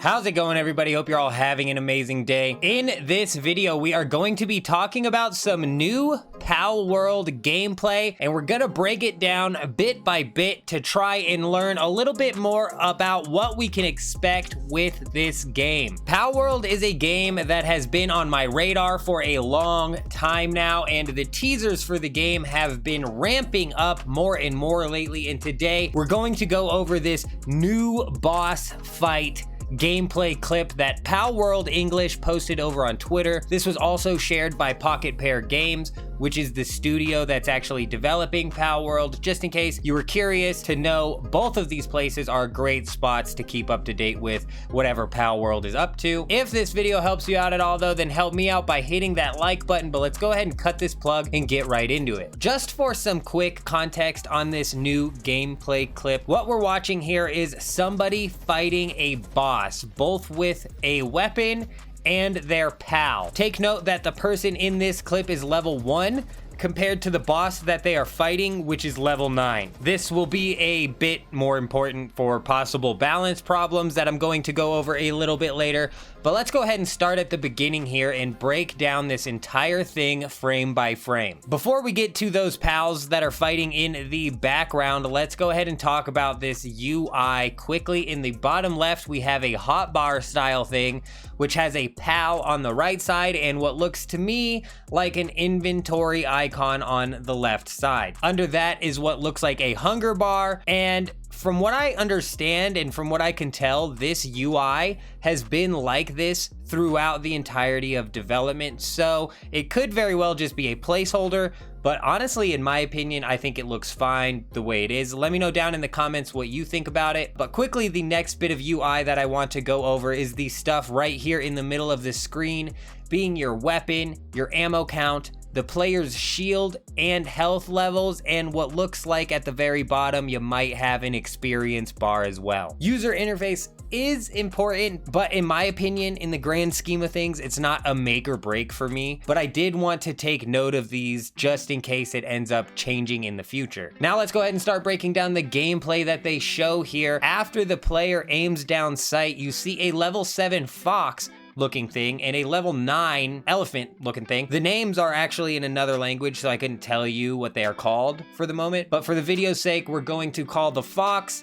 How's it going, everybody? Hope you're all having an amazing day. In this video, we are going to be talking about some new Palworld gameplay, and we're gonna break it down bit by bit to try and learn a little bit more about what we can expect with this game. Palworld is a game that has been on my radar for a long time now, and the teasers for the game have been ramping up more and more lately, and today we're going to go over this new boss fight gameplay clip that Palworld English posted over on Twitter. This was also shared by Pocket Pair Games, which is the studio that's actually developing Palworld. Just in case you were curious to know, both of these places are great spots to keep up to date with whatever Palworld is up to. If this video helps you out at all though, then help me out by hitting that like button, but let's go ahead and cut this plug and get right into it. Just for some quick context on this new gameplay clip, what we're watching here is somebody fighting a boss, both with a weapon and their pal. Take note that the person in this clip is level 1 compared to the boss that they are fighting, which is level 9. This will be a bit more important for possible balance problems that I'm going to go over a little bit later, but let's go ahead and start at the beginning here and break down this entire thing frame by frame. Before we get to those pals that are fighting in the background, let's go ahead and talk about this UI quickly. In the bottom left, we have a hotbar style thing, which has a pal on the right side and what looks to me like an inventory icon on the left side. Under that is what looks like a hunger bar, and from what I understand and from what I can tell, this UI has been like this throughout the entirety of development, so it could very well just be a placeholder, but honestly, in my opinion, I think it looks fine the way it is. Let me know down in the comments what you think about it. But quickly, the next bit of UI that I want to go over is the stuff right here in the middle of the screen, being your weapon, your ammo count, the player's shield and health levels, and what looks like at the very bottom, you might have an experience bar as well. User interface is important, but in my opinion, in the grand scheme of things, it's not a make or break for me, but I did want to take note of these just in case it ends up changing in the future. Now let's go ahead and start breaking down the gameplay that they show here. After the player aims down sight, you see a level 7 fox looking thing and a level 9 elephant looking thing. The names are actually in another language, so I couldn't tell you what they are called for the moment, but for the video's sake, we're going to call the fox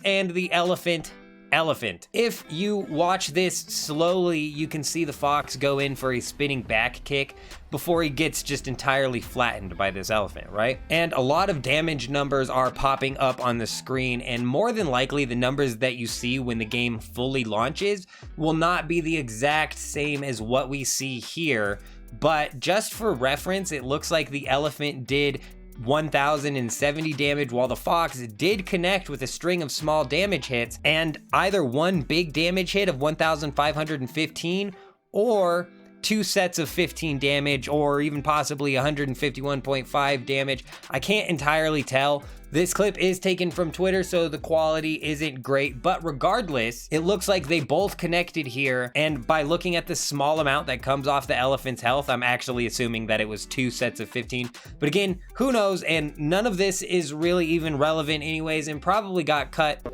and the elephant. If you watch this slowly, you can see the fox go in for a spinning back kick before he gets just entirely flattened by this elephant, right? And a lot of damage numbers are popping up on the screen, and more than likely the numbers that you see when the game fully launches will not be the exact same as what we see here, but just for reference, it looks like the elephant did 1,070 damage, while the fox did connect with a string of small damage hits, and either one big damage hit of 1,515 or 2 sets of 15 damage, or even possibly 151.5 damage. I can't entirely tell. This clip is taken from Twitter, so the quality isn't great, but regardless, it looks like they both connected here, and by looking at the small amount that comes off the elephant's health, I'm actually assuming that it was 2 sets of 15, but again, who knows, and none of this is really even relevant anyways, and probably got cut.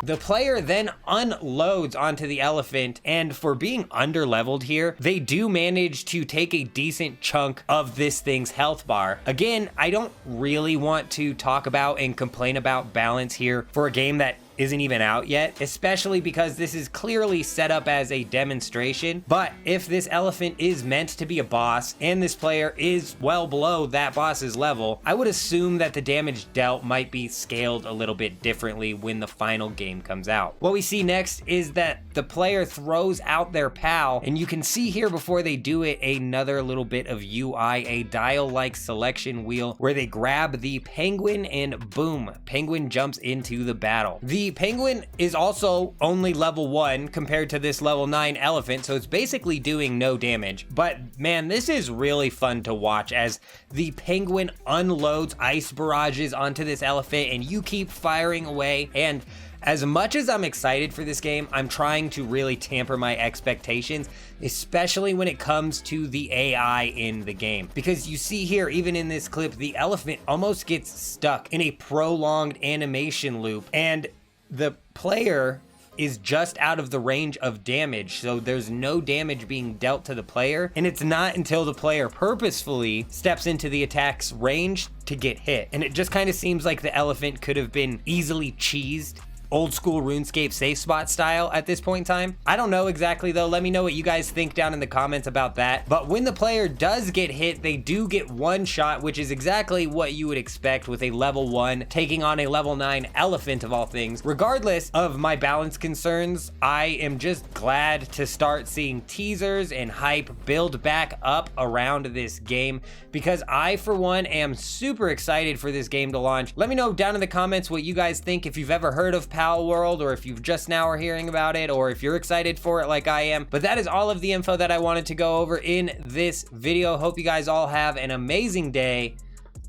The player then unloads onto the elephant, and for being underleveled here, they do manage to take a decent chunk of this thing's health bar. Again, I don't really want to talk about and complain about balance here for a game that isn't even out yet, especially because this is clearly set up as a demonstration. But if this elephant is meant to be a boss and this player is well below that boss's level, I would assume that the damage dealt might be scaled a little bit differently when the final game comes out. What we see next is that the player throws out their pal, and you can see here before they do it another little bit of UI, a dial-like selection wheel where they grab the penguin and boom, penguin jumps into the battle. The penguin is also only level 1 compared to this level 9 elephant, so it's basically doing no damage. But man, this is really fun to watch as the penguin unloads ice barrages onto this elephant, and you keep firing away. And as much as I'm excited for this game, I'm trying to really tamper my expectations, especially when it comes to the AI in the game. Because you see here, even in this clip, the elephant almost gets stuck in a prolonged animation loop, and the player is just out of the range of damage, so there's no damage being dealt to the player, and it's not until the player purposefully steps into the attack's range to get hit. And it just kind of seems like the elephant could have been easily cheesed, old school RuneScape safe spot style at this point in time. I don't know exactly though. Let me know what you guys think down in the comments about that. But when the player does get hit, they do get one shot, which is exactly what you would expect with a level 1 taking on a level 9 elephant of all things. Regardless of my balance concerns, I am just glad to start seeing teasers and hype build back up around this game, because I, for one, am super excited for this game to launch. Let me know down in the comments what you guys think, if you've ever heard of Palworld, or if you've just now are hearing about it, or if you're excited for it like I am. But that is all of the info that I wanted to go over in this video. Hope you guys all have an amazing day.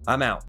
I'm out.